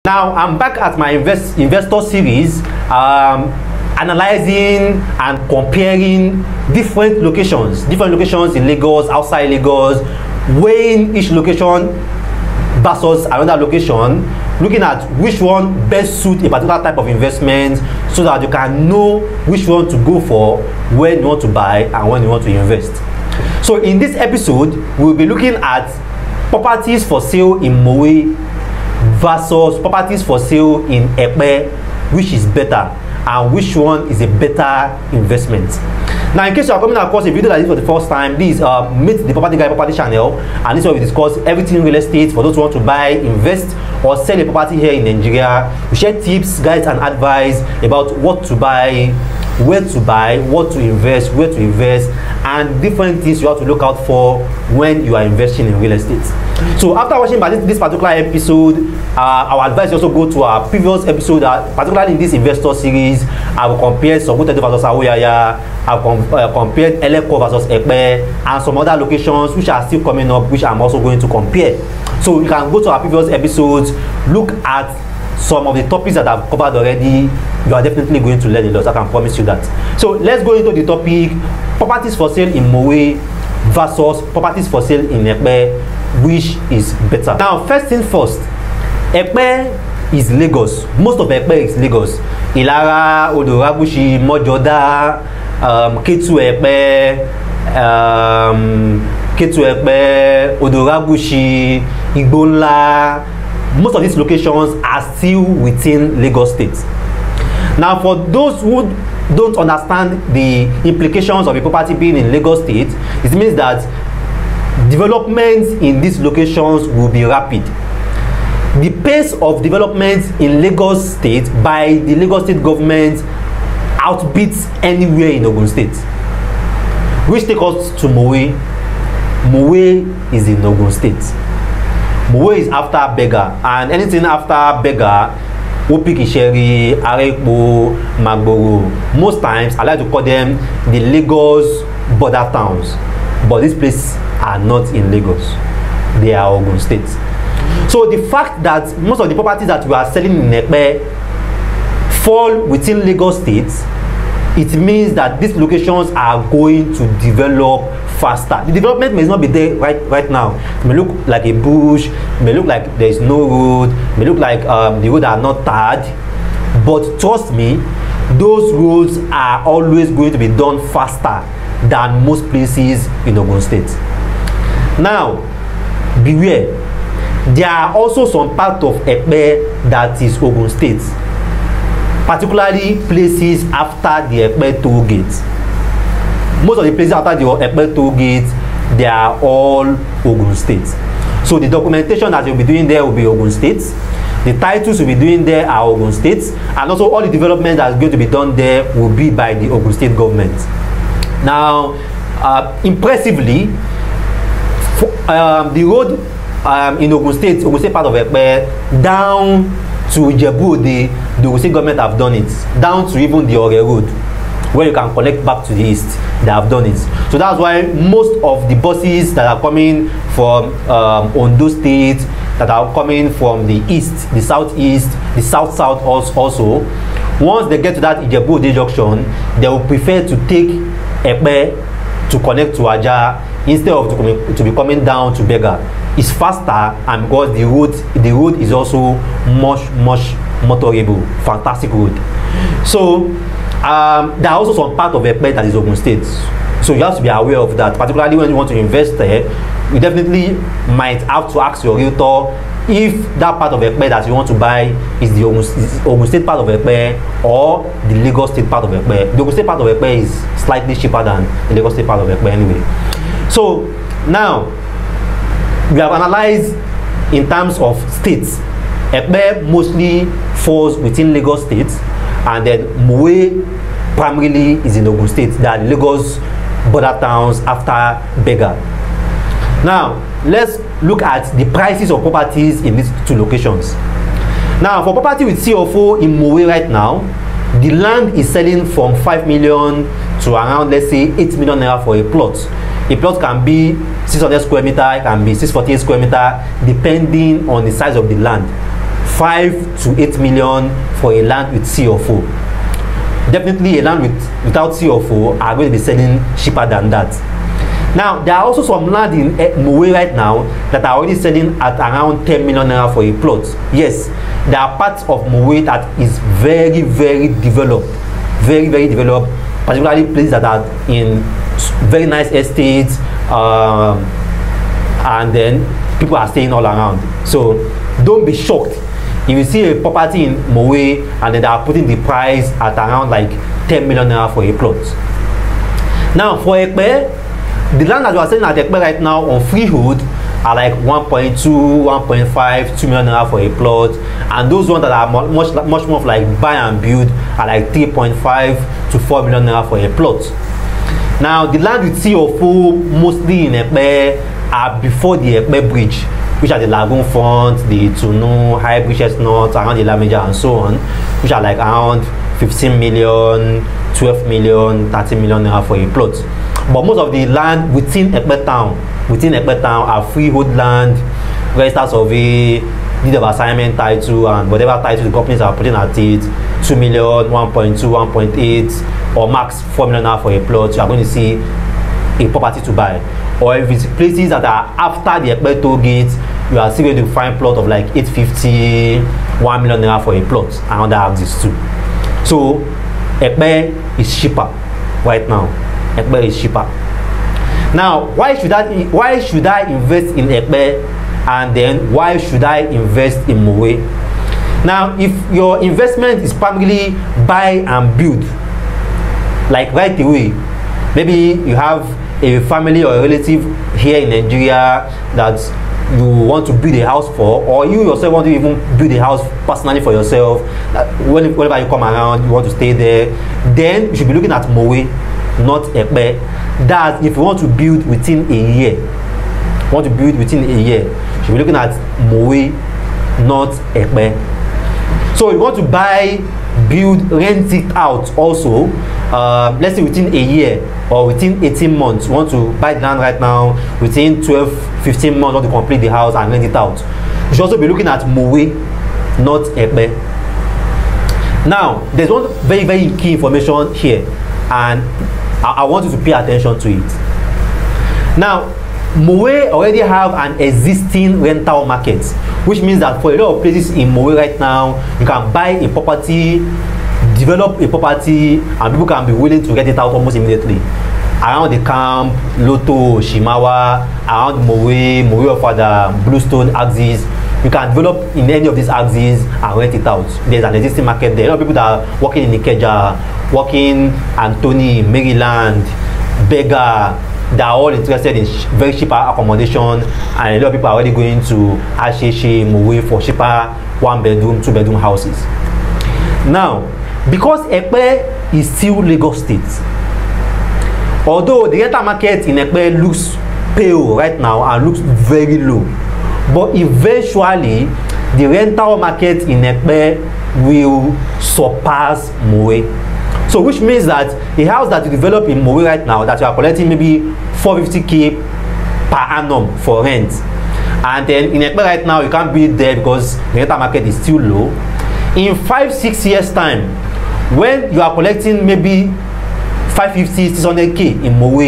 Now I'm back at my investor series, analyzing and comparing different locations in Lagos, outside Lagos, weighing each location versus another location, looking at which one best suit a particular type of investment, so that you can know which one to go for when you want to buy and when you want to invest. So in this episode, we'll be looking at properties for sale in Mowe versus properties for sale in Epe, which is better and which one is a better investment. Now, in case you are coming across a video like this for the first time, please meet the Property Guy Property channel, and this is where we discuss everything real estate for those who want to buy, invest, or sell a property here in Nigeria. We share tips, guides, and advice about what to buy, where to buy, what to invest, where to invest, and different things you have to look out for when you are investing in real estate. So after watching this particular episode, our advice also go to our previous episode, particularly in this investor series. I will compare Sokoto versus Awoyaya, I've compared Eleko versus Epe, and some other locations which are still coming up, which I'm also going to compare. So you can go to our previous episodes, look at some of the topics that I've covered already. You are definitely going to learn a lot, I can promise you that. So let's go into the topic: properties for sale in Mowe versus properties for sale in Epe, which is better. Now, first thing first, Epe is Lagos. Most of Epe is Lagos. Ilara, Odorabushi, Mojoda, Ketu-Epe, Odorabushi, Igbola. Most of these locations are still within Lagos State. Now, for those who don't understand the implications of a property being in Lagos State, it means that development in these locations will be rapid. The pace of development in Lagos State by the Lagos State government outbeats anywhere in Ogun State. Which takes us to Mowe. Mowe is in Ogun State. Mowe is after Bega, and anything after Bega, Opikisheri, Arekpo, Magboro. Most times I like to call them the Lagos border towns, but these places are not in Lagos. They are Ogun State. So the fact that most of the properties that we are selling in Epe fall within Lagos State, it means that these locations are going to develop faster. The development may not be there right now. It may look like a bush, it may look like there is no road, it may look like the roads are not tarred, but trust me, those roads are always going to be done faster than most places in Ogun State. Now, beware, there are also some part of Epe that is Ogun State, particularly places after the Epe toll gate. Most of the places after the Epe toll gate, they are all Ogun State. So the documentation that you'll be doing there will be Ogun State. The titles you'll be doing there are Ogun State, and also all the development that's going to be done there will be by the Ogun State government. Now, impressively, the road in Ogun State part of Epe, down to Ijebu-Ode, the Ogun State government have done it. Down to even the Ore Road, where you can connect back to the east, they have done it. So that's why most of the buses that are coming from Ondo State, that are coming from the east, the southeast, the south-south also, once they get to that Ijebu-Ode junction, they will prefer to take Epe to connect to Aja instead of to be coming down to Bega. It's faster, and because the road is also much motorable, fantastic road. So there are also some part of Epe that is Ogun State, so you have to be aware of that, particularly when you want to invest there. You definitely might have to ask your realtor if that part of Epe that you want to buy is the Ogun State part of Epe or the Lagos State part of Epe. The Ogun State part of Epe is slightly cheaper than the Lagos State part of Epe anyway. So now we have analyzed in terms of states. Epe mostly falls within Lagos State, and then Mowe primarily is in Ogun State. There are Lagos border towns after Bega. Now, let's look at the prices of properties in these two locations. Now, for property with CFO in Mowe right now, the land is selling from 5 million to around, let's say, 8 million naira for a plot. A plot can be 600 square meter, it can be 648 square meter, depending on the size of the land. 5 to 8 million for a land with CFO. Definitely a land without CFO are going to be selling cheaper than that. Now, there are also some land in Mowe right now that are already selling at around 10 million naira for a plot. Yes, there are parts of Mowe that is very, very developed. Very, very developed, particularly places that are in very nice estates, and then people are staying all around. So don't be shocked if you see a property in Mowe and then they are putting the price at around like 10 million naira for a plot. Now for Epe, the land that you are selling at Epe right now on freehold are like 1.2, 1.5, 2 million naira for a plot, and those ones that are much more like buy and build are like 3.5 to 4 million naira for a plot. Now the land with CFO mostly in Epe are before the Epe bridge, which are the Lagoon Front, the Tunu, High Bridges North, around the Lamaja and so on, which are like around 15 million, 12 million, 30 million naira for a plot. But most of the land within Epe town are freehold land, registered survey, deed of assignment title, and whatever title the companies are putting at it, 2 million, 1.2, 1.8, or max 4 million naira for a plot. You are going to see a property to buy. Or if it's places that are after the Epe toll gate, you are still going to find plot of like 850, 1 million naira for a plot, and other axis too. So Epe is cheaper right now. Epe is cheaper. Now, why should I invest in Epe, and then why should I invest in Mowe? Now, if your investment is primarily buy and build, like right away, maybe you have a family or a relative here in Nigeria that you want to build a house for, or you yourself want to even build a house personally for yourself, whenever you come around you want to stay there, then you should be looking at Mowe, not Epe. That if you want to build within a year, you should be looking at Mowe, not Epe. So you want to buy, build, rent it out also, let's say within a year or within 18 months, you want to buy the land right now, within 12-15 months you want to complete the house and rent it out. You should also be looking at Mowe, not Epe. Now, there's one very, very key information here, and I want you to pay attention to it. Now, Mowe already have an existing rental market, which means that for a lot of places in Mowe right now, you can buy a property, develop a property, and people can be willing to get it out almost immediately. Around the camp, Loto, Shimawa, around Mowe of the Bluestone axis, you can develop in any of these axes and rent it out. There's an existing market there. A lot of people that are working in Ikeja, working Anthony, Maryland, Bega, they are all interested in very cheaper accommodation, and a lot of people are already going to Asheshe, Mowe for cheaper 1-bedroom, 2-bedroom houses. Now, because Epe is still Lagos State, although the rental market in Epe looks pale right now and looks very low, but eventually the rental market in Epe will surpass Mowe. So which means that a house that you develop in Mowe right now, that you are collecting maybe 450k per annum for rent, and then in Epe right now you can't build there because the rental market is still low. In 5-6 years time, when you are collecting maybe 550-600k in Mowe,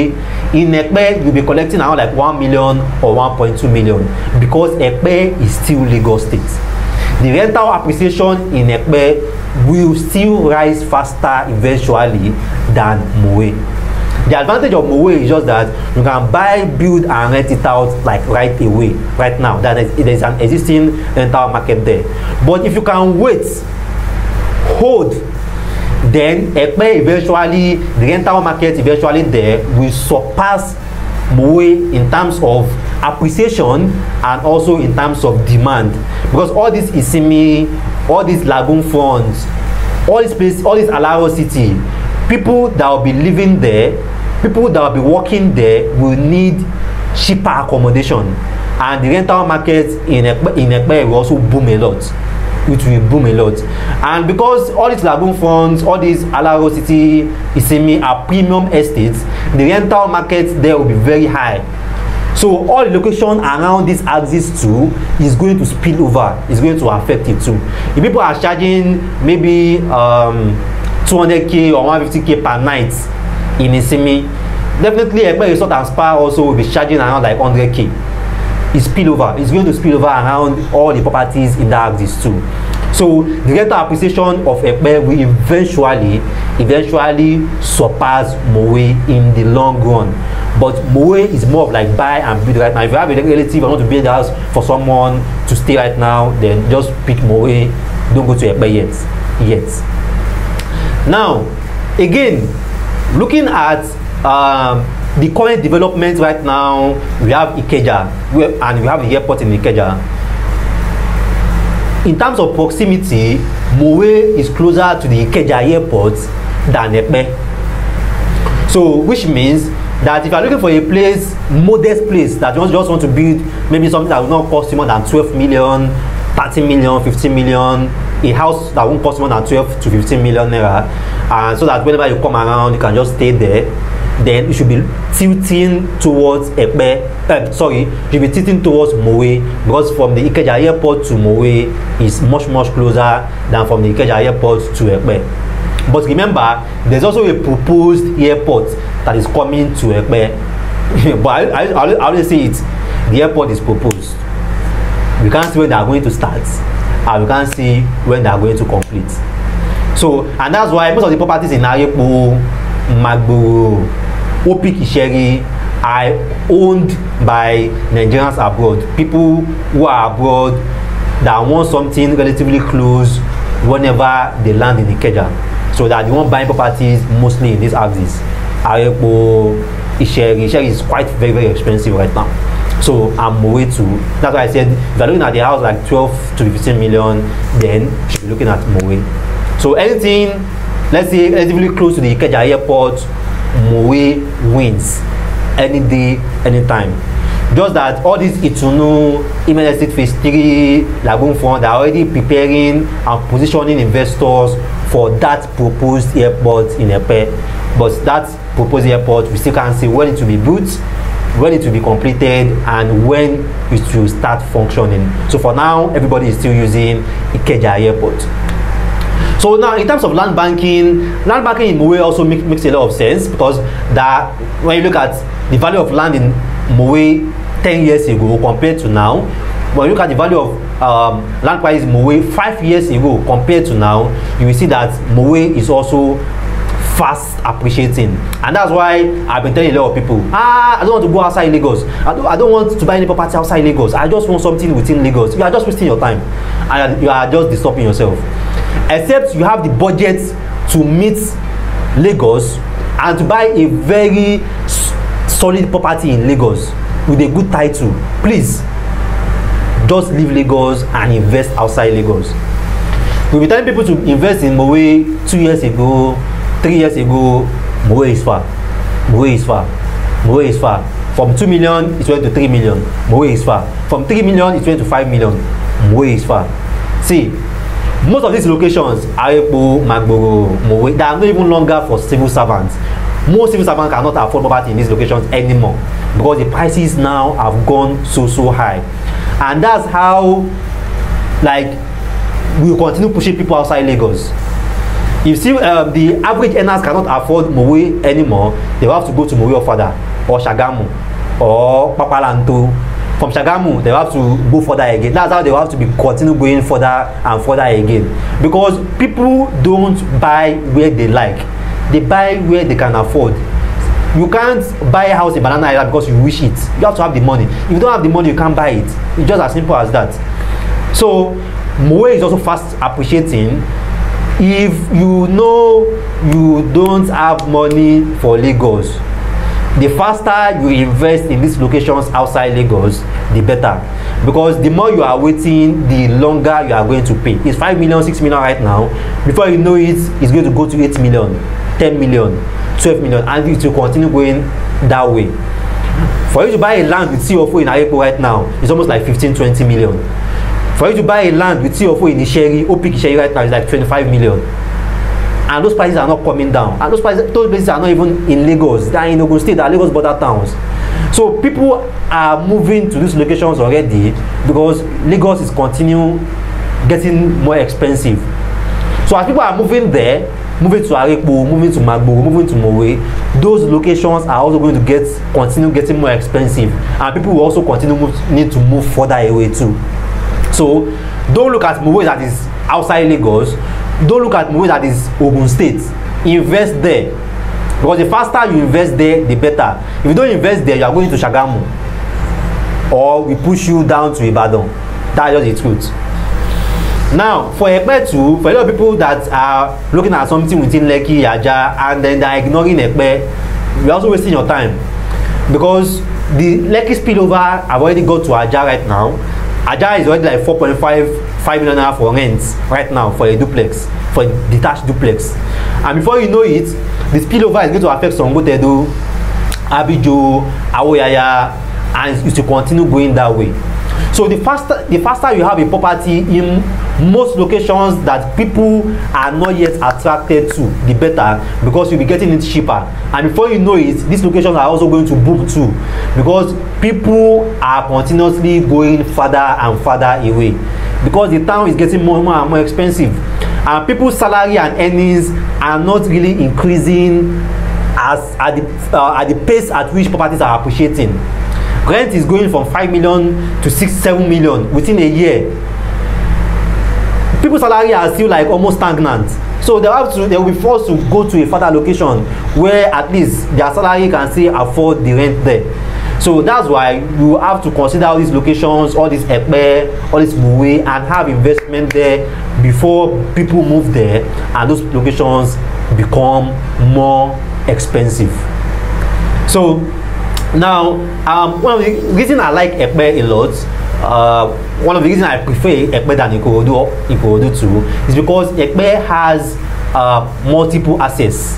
in Epe you'll be collecting around like 1 million or 1.2 million, because Epe is still Lagos State. The rental appreciation in Epe will still rise faster eventually than Mowe. The advantage of Mowe is just that you can buy, build, and rent it out like right away, right now. That there is an existing rental market there. But if you can wait, hold, then Epe eventually, the rental market eventually there will surpass Mowe in terms of appreciation and also in terms of demand, because all this Isimi, all these Lagoon Fronts, all these places, all this Alaro City, people that will be living there, people that will be working there will need cheaper accommodation, and the rental market in Epe will also boom a lot. It will boom a lot, and because all these Lagoon Fronts, all these Alaro City, Isimi are premium estates, the rental market there will be very high. So all the location around this axis too is going to spill over, is going to affect it too. If people are charging maybe 200k or 150k per night in Isimi, definitely Epe Resort and Spa also will be charging around like 100k. It's spillover. It's going to spill over around all the properties in that axis too. So the rental appreciation of Epe will eventually surpass Mowe in the long run. But Mowe is more of like buy and build right now. If you have a relative and want to build a house for someone to stay right now, then just pick Mowe. Don't go to Epe yet. Now, again, looking at the current development right now, we have Ikeja and we have the airport in Ikeja. In terms of proximity, Mowe is closer to the Ikeja airport than Epe. So, which means that if you are looking for a place, modest place that you just want to build, maybe something that will not cost you more than 12 million, 30 million, 15 million, a house that won't cost more than 12 to 15 million naira, and so that whenever you come around, you can just stay there, then you should be tilting towards Epe. You should be tilting towards Mowe, because from the Ikeja airport to Mowe is much closer than from the Ikeja airport to Epe. But remember, there's also a proposed airport that is coming to Epe. But I always say it, the airport is proposed. We can't see when they are going to start, and we can't see when they are going to complete. So, and that's why most of the properties in Arepo, Magbo, Opik-Isheri are owned by Nigerians abroad. People who are abroad that want something relatively close whenever they land in Ikeja. So that they won't buy properties mostly in this axis. Arepo, Isheri is quite very expensive right now. So I'm Mowe too. That's why I said if you're looking at the house like 12 to 15 million, then you should be looking at Mowe. So anything, let's say relatively close to the Ikeja airport, Mowe wins any day, anytime. Just that all these Itunu, Imene Estate Phase 3, Lagoon Fund, are already preparing and positioning investors for that proposed airport in Epe. But that proposed airport, we still can't see when it will be built, when it will be completed, and when it will start functioning. So for now, everybody is still using Ikeja airport. So now, in terms of land banking in Mowe also makes a lot of sense, because that when you look at the value of land in Mowe 10 years ago compared to now, when you look at the value of land price in Mowe 5 years ago compared to now, you will see that Mowe is also fast appreciating. And that's why I've been telling a lot of people, I don't want to go outside Lagos. I don't want to buy any property outside Lagos. I just want something within Lagos. You are just wasting your time, and you are just disturbing yourself. Except you have the budget to meet Lagos and to buy a very solid property in Lagos with a good title. Please just leave Lagos and invest outside Lagos. We've been telling people to invest in Mowe 2 years ago, 3 years ago. Mowe is far. Mowe is far. Mowe is far. From 2 million it went to 3 million. Mowe is far. From 3 million it went to 5 million. Mowe is far. See, most of these locations, Arepo, Magboro, Mowe, they are not even longer for civil servants. Most civil servants cannot afford property in these locations anymore, because the prices now have gone so high. And that's how, like, we will continue pushing people outside Lagos. If see, the average earners cannot afford Mowe anymore, they will have to go to Mowe Ofada or Shagamu or Papalanto. From Shagamu, they have to go further again. That's how they have to be continue going further and further again. Because people don't buy where they like. They buy where they can afford. You can't buy a house in Banana Island because you wish it. You have to have the money. If you don't have the money, you can't buy it. It's just as simple as that. So Mowe is also fast appreciating. If you know you don't have money for Lagos, the faster you invest in these locations outside Lagos, the better. Because the more you are waiting, the longer you are going to pay. It's 5 million, 6 million right now. Before you know it, it's going to go to 8 million, 10 million, 12 million, and it will continue going that way. For you to buy a land with CFO in Arepo right now, it's almost like 15, 20 million. For you to buy a land with CFO in Isheri, Opik-Isheri right now is like 25 million. And those prices are not coming down. And those places are not even in Lagos. They are in Ogun State, they are Lagos border towns. So people are moving to these locations already because Lagos is continue getting more expensive. So as people are moving there, moving to Arepo, moving to Magbo, moving to Mowe, those locations are also going to continue getting more expensive, and people will also need to move further away too. So don't look at Mowe that is outside Lagos. Don't look at Mowe that is Ogun State. Invest there, because the faster you invest there, the better. If you don't invest there, you are going to Shagamu, or we push you down to Ibadan. That's just the truth. Now, for Epe too, for a lot of people that are looking at something within Lekki, Aja, and then they're ignoring Epe, you're also wasting your time, because the Lekki spillover have already got to Aja right now. Aja is already like 4.5 million for rent right now for a duplex, for a detached duplex. And before you know it, the spillover is going to affect Songotedo, Abijo, Awoyaya, and it will continue going that way. So the faster you have a property in most locations that people are not yet attracted to, the better, because you'll be getting it cheaper. And before you know it, these locations are also going to boom too, because people are continuously going further and further away, because the town is getting more and more expensive, and people's salary and earnings are not really increasing at the pace at which properties are appreciating. Rent is going from 5 million to 6-7 million within a year. People's salary are still like almost stagnant, so they will be forced to go to a further location where at least their salary can still afford the rent there. So that's why you have to consider all these locations, all this Epe, all this Mowe, and have investment there before people move there and those locations become more expensive. So now, one of the reasons I like Epe a lot, one of the reasons I prefer Epe than Ikorodu too, is because Epe has multiple access.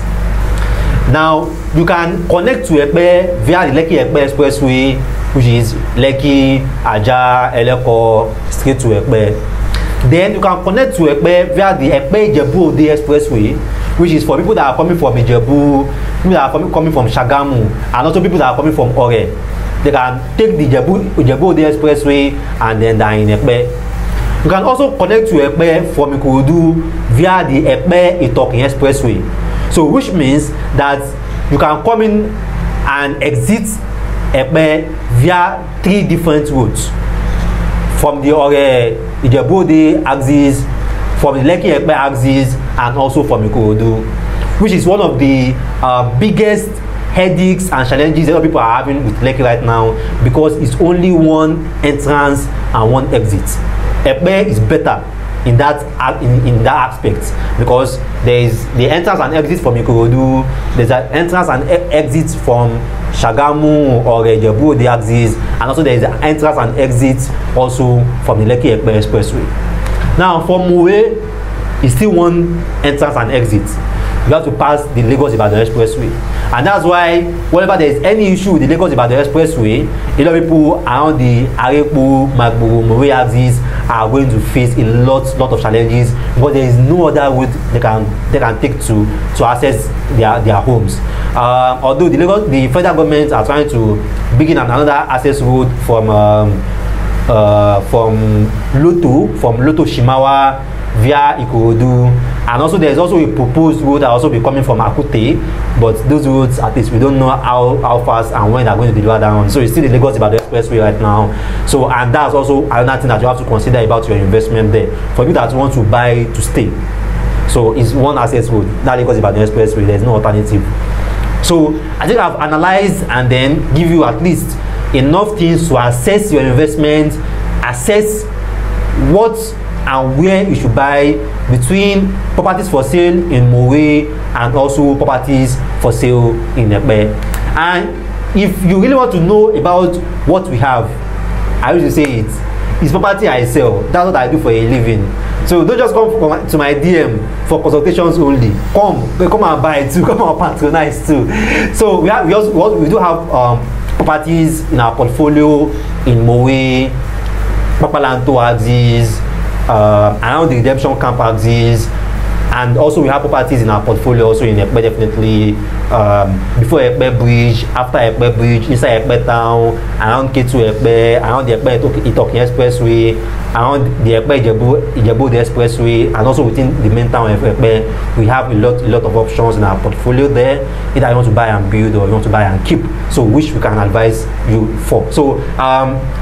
Now, you can connect to Epe via the Lekki Epe Expressway, which is Lekki, Aja, Eleko, straight to Epe. Then you can connect to Epe via the Epe Ijebu-Ode Expressway, which is for people that are coming from Ijebu, people that are coming from Shagamu, and also people that are coming from Ore. They can take the Ijebu-Ode Expressway and then they're in Epe. You can also connect to Epe from Ikorodu via the Epe-Itokin Expressway. So which means that you can come in and exit Epe via 3 different routes. From the Ore Ijebu-Ode axis, from the Lekki Epe axis, and also from Ikorodu, which is one of the biggest headaches and challenges a lot of people are having with Lekki right now, because it's only one entrance and one exit. Epe is better in that aspect, because there is the entrance and exit from Ikorodu, there's an entrance and exit from Shagamu or Ijebu-Ode axis, and also there is an entrance and exit also from the Lekki Epe Expressway. Now for Mowe, it's still one entrance and exit. You have to pass the Lagos-Ibadan Expressway, and that's why whenever there is any issue with the Lagos-Ibadan Expressway, a lot of people around the Arepo, Magbo, Mowe axis are going to face a lot of challenges, because there is no other route they can take to access their homes. Although the federal government are trying to begin another access route from Loto Shimawa via Ikorodu, and also there is also a proposed route that also be coming from Akute, but those routes, at least we don't know how fast and when they are going to deliver down. So it's still the Lagos-Ibadan Expressway right now. So, and that's also another thing that you have to consider about your investment there, for you that want to buy to stay. So it's one access route, that Lagos-Ibadan Expressway. There's no alternative. So I think I've analyzed and then give you at least enough things to assess your investment, assess what and where you should buy between properties for sale in Mowe and also properties for sale in Epe. And if you really want to know about what we have, I used to say it's property I sell. That's what I do for a living. So don't just come to my DM for consultations only. Come and buy too. Come and patronize too. So we do have properties in our portfolio in Mowe, Papalanto axis, around the redemption camp axis, And also we have properties in our portfolio also in Epe, definitely. Before Epe Bridge, after Epe Bridge, inside Epe Town, around Ketu-Epe, around the Epe Itokin Expressway, around the Epe Ijebu Expressway, and also within the main town of Epe. We have a lot of options in our portfolio there. Either you want to buy and build or you want to buy and keep. So which we can advise you for. So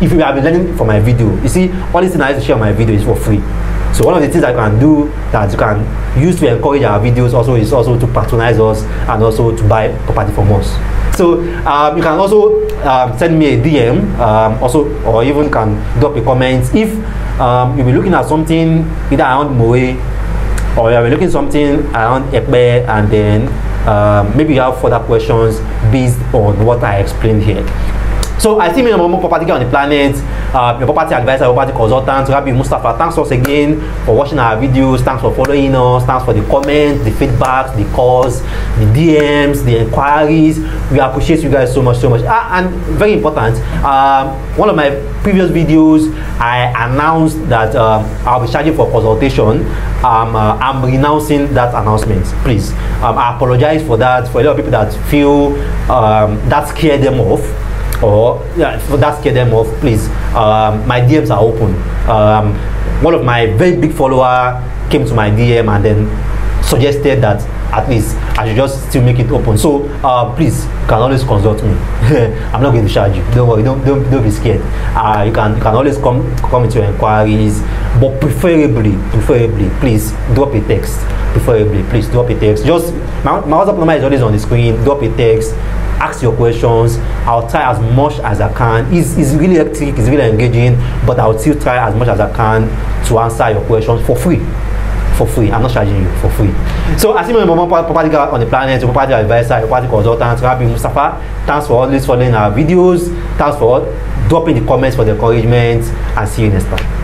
if you have been learning from my video, you see all these things I share on my video is for free. So one of the things I can do that you can use to encourage our videos also is also to patronize us and also to buy property from us. So you can also send me a DM also, or even can drop a comment if you'll be looking at something either around Mowe, or you're looking at something around Epe, and then maybe you have further questions based on what I explained here. So I see me more property on the planet, your property advisor, your property consultant, Rabbi Mustafa. Thanks once again for watching our videos. Thanks for following us. Thanks for the comments, the feedbacks, the calls, the DMs, the inquiries. We appreciate you guys so much. And very important, one of my previous videos, I announced that I'll be charging for consultation. I'm renouncing that announcement. Please, I apologize for that. For a lot of people that feel that scared them off, or for that scared them off, please, my DMs are open. One of my very big follower came to my DM and then suggested that at least I should just still make it open. So please, you can always consult me. I'm not going to charge you. Don't worry. Don't be scared. You can always come into your inquiries, but preferably, please drop a text. Preferably, please drop a text. Just my WhatsApp number is always on the screen. Drop a text. Ask your questions. I'll try as much as I can. It's really hectic, it's really engaging, but I'll still try as much as I can to answer your questions for free. For free. I'm not charging you, for free. So I see my mom property guy on the planet, your property advisor, your property consultant, Rabbi Mustafa. Thanks for always following our videos. Thanks for dropping the comments for the encouragement, and see you next time.